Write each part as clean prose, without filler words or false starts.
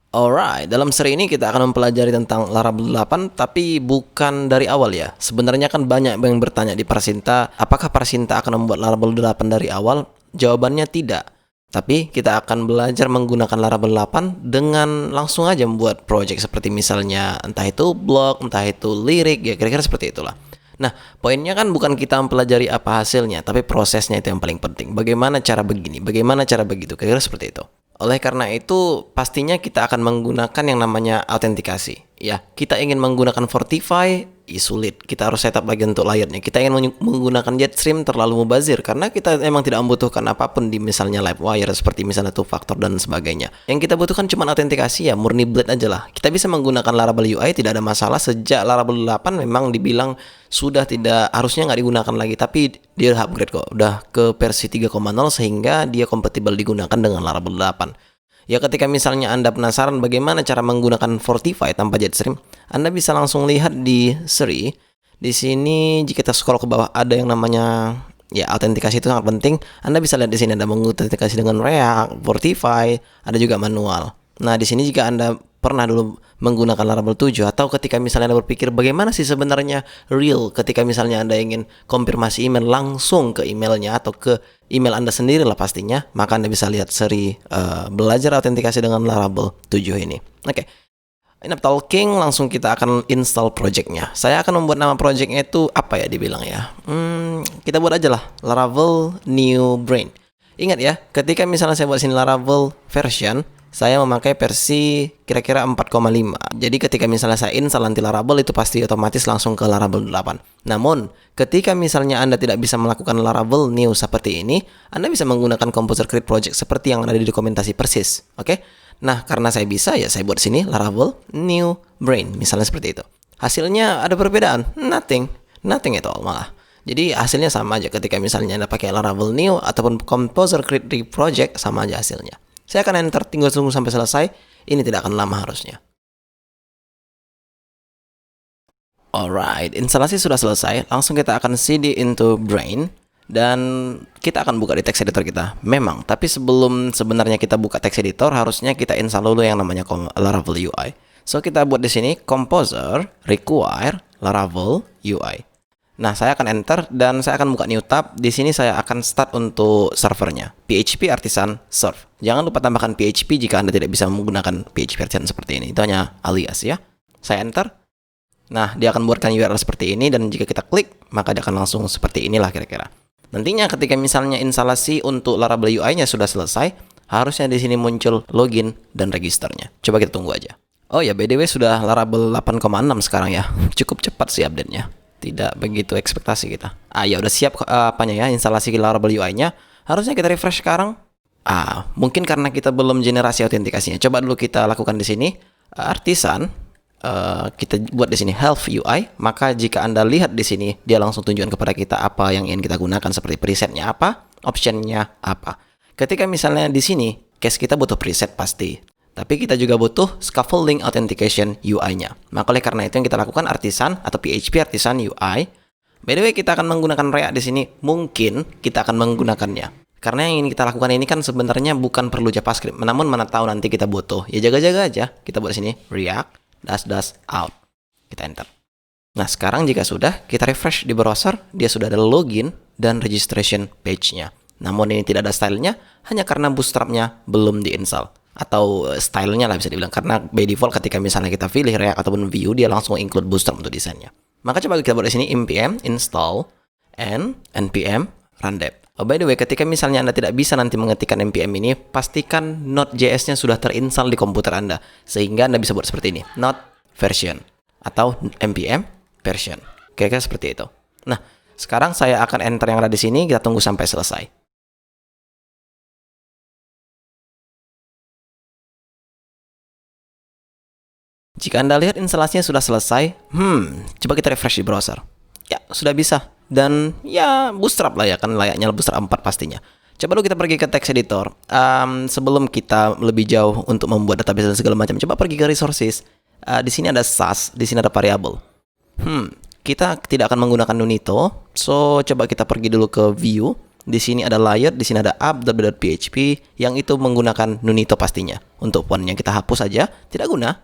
Alright, dalam seri ini kita akan mempelajari tentang Laravel 8, tapi bukan dari awal ya. Sebenarnya kan banyak yang bertanya di Parasinta, apakah Parasinta akan membuat Laravel 8 dari awal? Jawabannya tidak. Tapi kita akan belajar menggunakan Laravel 8 dengan langsung aja membuat project seperti misalnya entah itu blog, entah itu lirik, ya kira-kira seperti itulah. Nah, poinnya kan bukan kita mempelajari apa hasilnya, tapi prosesnya itu yang paling penting. Bagaimana cara begini, bagaimana cara begitu, kira-kira seperti itu. Oleh karena itu, pastinya kita akan menggunakan yang namanya autentikasi. Ya, kita ingin menggunakan Fortify, sulit. Kita harus setup lagi untuk layarnya. Kita ingin menggunakan Jetstream terlalu mubazir karena kita emang tidak membutuhkan apapun di misalnya Livewire seperti misalnya two factor dan sebagainya. Yang kita butuhkan cuma autentikasi ya, murni blade aja lah. Kita bisa menggunakan Laravel UI, tidak ada masalah. Sejak Laravel 8 memang dibilang sudah tidak, harusnya nggak digunakan lagi, tapi dia upgrade kok, udah ke versi 3.0 sehingga dia kompatibel digunakan dengan Laravel 8. Ya ketika misalnya Anda penasaran bagaimana cara menggunakan Fortify tanpa Jetstream, Anda bisa langsung lihat di seri. Di sini jika kita scroll ke bawah ada yang namanya ya autentikasi, itu sangat penting. Anda bisa lihat di sini ada mengautentikasi dengan React, Fortify, ada juga manual. Nah, di sini jika Anda pernah dulu menggunakan Laravel 7 atau ketika misalnya Anda berpikir bagaimana sih sebenarnya real ketika misalnya Anda ingin konfirmasi email langsung ke emailnya atau ke email Anda sendiri lah pastinya, maka Anda bisa lihat seri belajar autentikasi dengan Laravel 7 ini. Oke. Enough talking, langsung kita akan install projectnya. Saya akan membuat nama projectnya itu apa ya dibilang ya. Kita buat aja lah Laravel New Brain. Ingat ya, ketika misalnya saya buat sini Laravel version, saya memakai versi kira-kira 4.5. Jadi ketika misalnya saya install nanti Laravel, itu pasti otomatis langsung ke Laravel 8. Namun, ketika misalnya Anda tidak bisa melakukan Laravel new seperti ini, Anda bisa menggunakan Composer Create Project seperti yang ada di dokumentasi persis. Oke? Nah, karena saya bisa, ya saya buat sini Laravel New Brain. Misalnya seperti itu. Hasilnya ada perbedaan? Nothing. Nothing at all malah. Jadi hasilnya sama aja ketika misalnya Anda pakai Laravel New ataupun Composer Create Project, sama aja hasilnya. Saya akan enter, tinggal tunggu sampai selesai. Ini tidak akan lama harusnya. Alright, instalasi sudah selesai. Langsung kita akan cd into Brain. Dan kita akan buka di text editor kita. Memang, tapi sebelum sebenarnya kita buka text editor, harusnya kita install dulu yang namanya Laravel UI. So, kita buat di sini Composer require Laravel UI. Nah, saya akan enter dan saya akan buka new tab. Di sini saya akan start untuk servernya. PHP Artisan Serve. Jangan lupa tambahkan PHP jika Anda tidak bisa menggunakan PHP Artisan seperti ini. Itu hanya alias ya. Saya enter. Nah, dia akan buatkan URL seperti ini dan jika kita klik, maka dia akan langsung seperti inilah kira-kira. Nantinya ketika misalnya instalasi untuk Laravel UI-nya sudah selesai, harusnya di sini muncul login dan registernya. Coba kita tunggu aja. Oh ya, by the way sudah Laravel 8.6 sekarang ya. Cukup cepat sih update-nya. Tidak begitu ekspektasi kita. Ya udah siap apanya ya, instalasi Laravel UI-nya. Harusnya kita refresh sekarang. Mungkin karena kita belum generasi autentikasinya. Coba dulu kita lakukan di sini. Artisan, kita buat di sini health UI. Maka jika Anda lihat di sini, dia langsung tunjukkan kepada kita apa yang ingin kita gunakan seperti presetnya apa, optionnya apa. Ketika misalnya di sini, case kita butuh preset pasti. Tapi kita juga butuh scaffolding authentication UI-nya. Maka oleh karena itu yang kita lakukan Artisan atau PHP Artisan UI. By the way, kita akan menggunakan React di sini. Mungkin kita akan menggunakannya. Karena yang ingin kita lakukan ini kan sebenarnya bukan perlu JavaScript. Namun mana tahu nanti kita butuh. Ya jaga-jaga aja. Kita buat di sini React --out. Kita enter. Nah, sekarang jika sudah, kita refresh di browser. Dia sudah ada login dan registration page-nya. Namun ini tidak ada stylenya hanya karena bootstrap-nya belum diinstal. Atau stylenya lah bisa dibilang, karena by default ketika misalnya kita pilih React ataupun Vue, dia langsung include Bootstrap untuk desainnya. Maka coba kita buat di sini npm install and npm run dev. By the way, ketika misalnya Anda tidak bisa nanti mengetikkan npm ini, pastikan Node.js-nya sudah terinstall di komputer Anda, sehingga Anda bisa buat seperti ini, node version atau npm version. Kira-kira seperti itu. Nah, sekarang saya akan enter yang ada di sini, kita tunggu sampai selesai. Jika Anda lihat instalasinya sudah selesai, coba kita refresh di browser. Ya, sudah bisa. Dan ya, Bootstrap lah ya, kan layaknya Bootstrap 4 pastinya. Coba dulu kita pergi ke text editor. Sebelum kita lebih jauh untuk membuat database dan segala macam, coba pergi ke resources. Di sini ada SAS, di sini ada variable. Kita tidak akan menggunakan Nunito. So, coba kita pergi dulu ke view. di sini ada layer, di sini ada app.php yang itu menggunakan Nunito pastinya. Untuk fontnya kita hapus aja, tidak guna,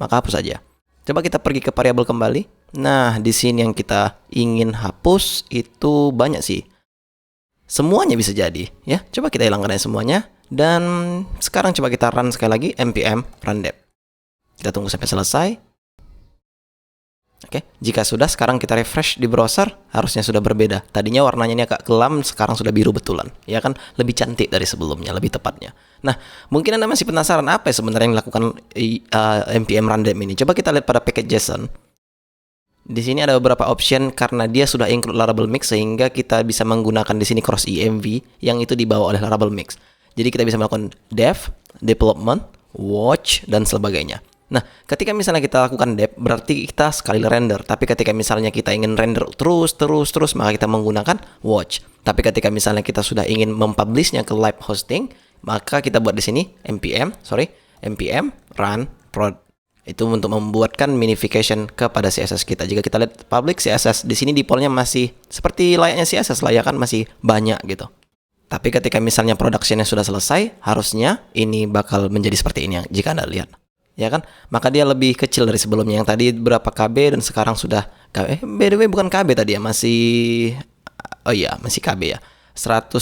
maka hapus aja. Coba kita pergi ke variabel kembali. Nah, di sini yang kita ingin hapus itu banyak sih. Semuanya bisa jadi, ya. Coba kita hilangkan semuanya. Dan sekarang coba kita run sekali lagi npm run dep. Kita tunggu sampai selesai. Oke, jika sudah, sekarang kita refresh di browser, harusnya sudah berbeda. Tadinya warnanya ini agak kelam, sekarang sudah biru betulan. Ya kan, lebih cantik dari sebelumnya, lebih tepatnya. Nah, mungkin Anda masih penasaran apa ya sebenarnya yang dilakukan npm run dep ini. Coba kita lihat pada package JSON. Di sini ada beberapa option karena dia sudah include Laravel Mix, sehingga kita bisa menggunakan di sini cross env yang itu dibawa oleh Laravel Mix. Jadi kita bisa melakukan dev, development, watch, dan sebagainya. Nah, ketika misalnya kita lakukan dep, berarti kita sekali render. Tapi ketika misalnya kita ingin render terus, maka kita menggunakan watch. Tapi ketika misalnya kita sudah ingin mempublishnya ke live hosting, maka kita buat di sini npm run prod. Itu untuk membuatkan minification kepada CSS kita. Jika kita lihat public CSS, di sini defaultnya masih seperti layaknya CSS lah ya kan, masih banyak gitu. Tapi ketika misalnya productionnya sudah selesai, harusnya ini bakal menjadi seperti ini jika Anda lihat. Ya kan, maka dia lebih kecil dari sebelumnya. Yang tadi berapa KB dan sekarang sudah KB. By the way bukan KB tadi ya, masih KB ya, 179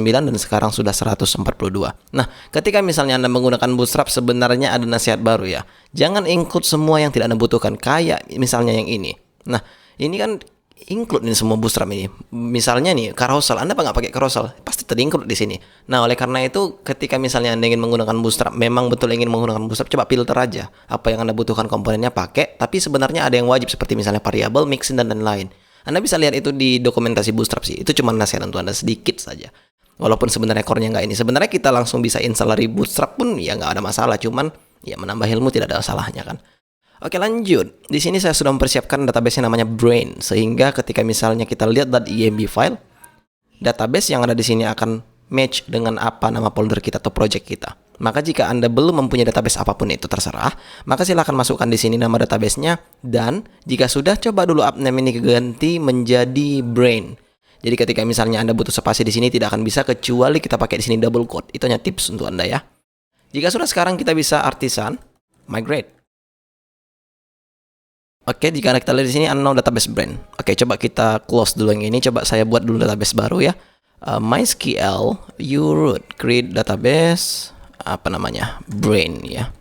dan sekarang sudah 142. Nah, ketika misalnya Anda menggunakan Bootstrap, sebenarnya ada nasihat baru ya. Jangan include semua yang tidak Anda butuhkan, kayak misalnya yang ini. Nah, ini kan include ini semua Bootstrap ini. Misalnya nih, carousel, Anda nggak pakai carousel, pasti ter-include di sini. Nah, oleh karena itu, ketika misalnya Anda ingin menggunakan Bootstrap, memang betul ingin menggunakan Bootstrap, coba filter aja apa yang Anda butuhkan komponennya pakai. Tapi sebenarnya ada yang wajib seperti misalnya variabel, mixin, dan lain-lain. Anda bisa lihat itu di dokumentasi Bootstrap sih. Itu cuma nasihat untuk Anda sedikit saja. Walaupun sebenarnya core-nya nggak ini. Sebenarnya kita langsung bisa install dari Bootstrap pun ya nggak ada masalah. Cuman ya menambah ilmu tidak ada salahnya kan. Oke, lanjut. Di sini saya sudah mempersiapkan database yang namanya Brain, sehingga ketika misalnya kita lihat .env file, database yang ada di sini akan match dengan apa nama folder kita atau project kita. Maka jika Anda belum mempunyai database apapun itu terserah, maka silakan masukkan di sini nama database-nya, dan jika sudah, coba dulu upname ini ganti menjadi Brain. Jadi ketika misalnya Anda butuh spasi di sini tidak akan bisa kecuali kita pakai di sini double quote. Itu hanya tips untuk Anda ya. Jika sudah, sekarang kita bisa artisan migrate. Oke, jika kita lihat di sini unknown database Brain. Oke, coba kita close dulu yang ini. Coba saya buat dulu database baru ya. MySQL uroot create database Brain ya.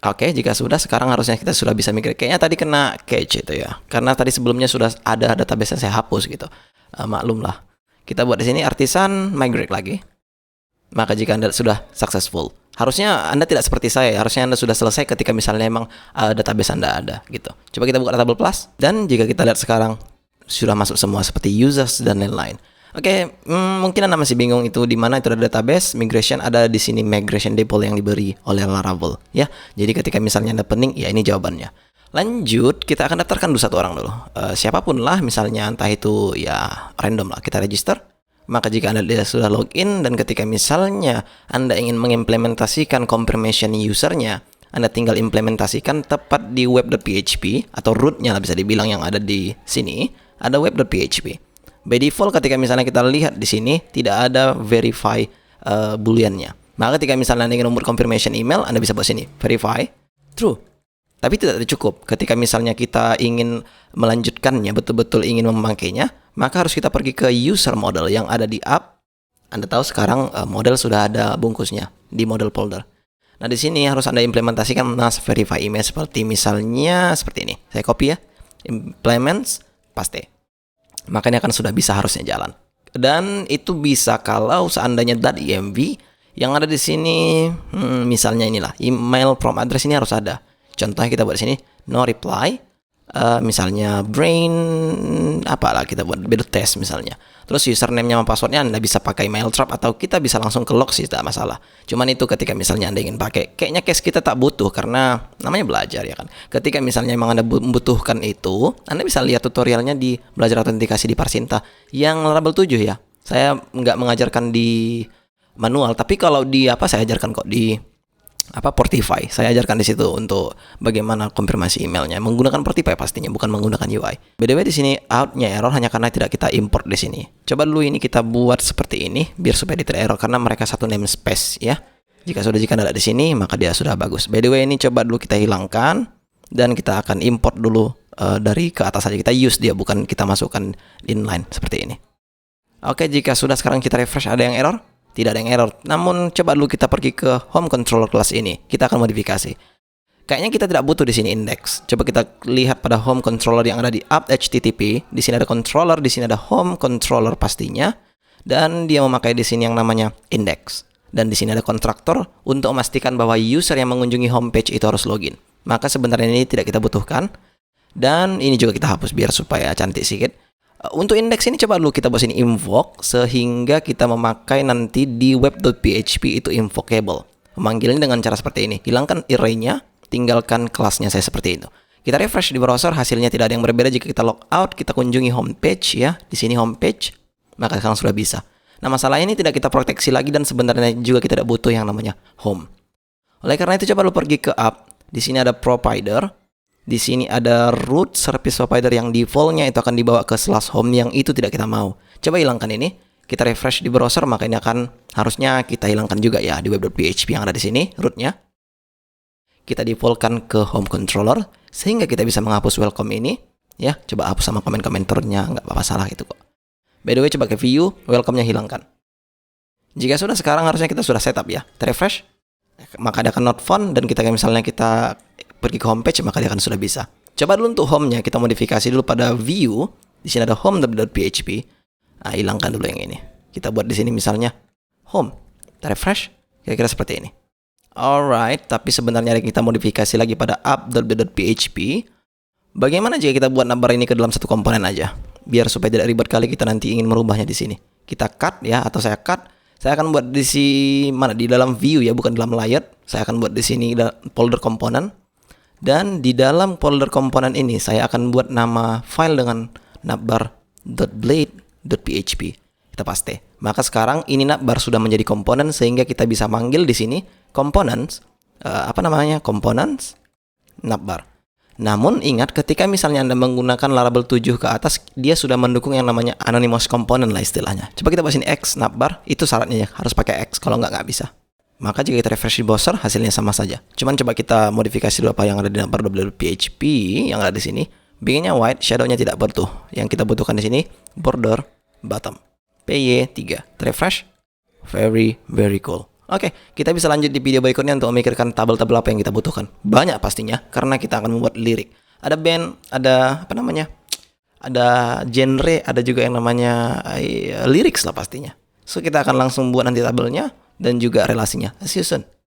Oke, jika sudah, sekarang harusnya kita sudah bisa migrate. Kayaknya tadi kena cache itu ya, karena tadi sebelumnya sudah ada database yang saya hapus gitu. Maklum lah. Kita buat di sini artisan migrate lagi. Maka jika Anda sudah successful, harusnya Anda tidak seperti saya. Harusnya Anda sudah selesai ketika misalnya memang database Anda ada gitu. Coba kita buka Table Plus, dan jika kita lihat sekarang sudah masuk semua seperti users dan lain-lain. Oke, mungkin Anda masih bingung itu di mana itu ada database migration, ada di sini migration depot yang diberi oleh Laravel ya. Jadi ketika misalnya Anda pening, ya ini jawabannya. Lanjut, kita akan daftarkan dulu satu orang dulu. Siapapun lah, misalnya entah itu ya random lah, kita register. Maka jika Anda sudah login dan ketika misalnya Anda ingin mengimplementasikan confirmation usernya, Anda tinggal implementasikan tepat di web.php atau rootnya lah bisa dibilang yang ada di sini, ada web.php. By default ketika misalnya kita lihat di sini tidak ada verify booleannya. Maka ketika misalnya Anda ingin membuat confirmation email, Anda bisa buat sini verify true. Tapi tidak cukup. Ketika misalnya kita ingin melanjutkannya, betul-betul ingin memakainya, maka harus kita pergi ke user model yang ada di app. Anda tahu sekarang model sudah ada bungkusnya di model folder. Nah, di sini harus Anda implementasikan mass verify email seperti misalnya seperti ini. Saya copy ya. Implements, paste. Maka ini akan sudah bisa harusnya jalan. Dan itu bisa kalau seandainya .env yang ada di sini, misalnya inilah email from address ini harus ada. Contohnya kita buat di sini no reply, misalnya brain apalah kita buat beda test misalnya. Terus username-nya sama passwordnya Anda bisa pakai Mailtrap atau kita bisa langsung ke log sih, tidak masalah. Cuman itu ketika misalnya Anda ingin pakai, kayaknya case kita tak butuh karena namanya belajar ya kan. Ketika misalnya memang Anda membutuhkan itu, Anda bisa lihat tutorialnya di belajar autentikasi di Parsinta yang Laravel 7 ya. Saya nggak mengajarkan di manual, tapi kalau di saya ajarkan kok di Portify. Saya ajarkan di situ untuk bagaimana konfirmasi emailnya menggunakan Portify pastinya, bukan menggunakan UI. By the way, di sini outnya error hanya karena tidak kita import di sini. Coba dulu ini kita buat seperti ini biar supaya tidak error karena mereka satu namespace ya. Jika tidak ada di sini maka dia sudah bagus. By the way, ini coba dulu kita hilangkan dan kita akan import dulu dari ke atas saja. Kita use dia, bukan kita masukkan inline seperti ini. Oke, jika sudah, sekarang kita refresh, ada yang error? Tidak ada yang error. Namun coba dulu kita pergi ke home controller class ini. Kita akan modifikasi. Kayaknya kita tidak butuh di sini index. Coba kita lihat pada home controller yang ada di app HTTP. Di sini ada controller, di sini ada home controller pastinya. Dan dia memakai di sini yang namanya index. Dan di sini ada kontraktor untuk memastikan bahwa user yang mengunjungi homepage itu harus login. Maka sebenarnya ini tidak kita butuhkan. Dan ini juga kita hapus biar supaya cantik sedikit. Untuk indeks ini coba dulu kita buat sini invoke sehingga kita memakai nanti di web.php itu invocable. Memanggilnya dengan cara seperti ini. Hilangkan array-nya, tinggalkan kelasnya saya seperti itu. Kita refresh di browser, hasilnya tidak ada yang berbeda. Jika kita log out, kita kunjungi homepage ya. Di sini homepage, maka sekarang sudah bisa. Nah, masalah ini tidak kita proteksi lagi dan sebenarnya juga kita tidak butuh yang namanya home. Oleh karena itu coba lu pergi ke app. Di sini ada provider. Di sini ada root service provider yang defaultnya itu akan dibawa ke /home yang itu tidak kita mau. Coba hilangkan ini. Kita refresh di browser, maka ini akan harusnya kita hilangkan juga ya di web.php yang ada di sini rootnya. Kita defaultkan ke home controller sehingga kita bisa menghapus welcome ini. Ya, coba hapus sama komen-komentarnya, nggak apa-apa salah itu kok. By the way, coba ke view, welcome-nya hilangkan. Jika sudah, sekarang harusnya kita sudah setup ya. Kita refresh, maka dia akan not found dan misalnya kita pergi ke homepage, maka dia akan sudah bisa. Coba dulu untuk home-nya kita modifikasi dulu pada view. Di sini ada home.php. Nah, hilangkan dulu yang ini. Kita buat di sini misalnya home. Kita refresh, kira-kira seperti ini. Alright, tapi sebenarnya kita modifikasi lagi pada app.php. Bagaimana jika kita buat navbar ini ke dalam satu komponen aja? Biar supaya tidak ribet kali kita nanti ingin merubahnya di sini. Kita cut ya, atau saya cut. Saya akan buat di sini di dalam view ya, bukan dalam layer. Saya akan buat di sini folder komponen. Dan di dalam folder komponen ini saya akan buat nama file dengan navbar.blade.php. Kita paste. Maka sekarang ini navbar sudah menjadi komponen sehingga kita bisa manggil di sini components components navbar. Namun ingat ketika misalnya Anda menggunakan Laravel 7 ke atas, dia sudah mendukung yang namanya anonymous component lah istilahnya. Coba kita buat sini x navbar, itu syaratnya ya, harus pakai x, kalau nggak bisa. Maka jika kita refresh di browser, hasilnya sama saja. Cuman coba kita modifikasi dulu apa yang ada di navbar.php yang ada di sini. Bikinnya white, shadow-nya tidak bertuh. Yang kita butuhkan di sini border bottom. PY3. Refresh. Very very cool. Oke, kita bisa lanjut di video berikutnya untuk memikirkan tabel-tabel apa yang kita butuhkan. Banyak pastinya karena kita akan membuat lirik. Ada band, ada ada genre, ada juga yang namanya lyrics lah pastinya. So kita akan langsung buat nanti tabelnya dan juga relasinya. See you soon.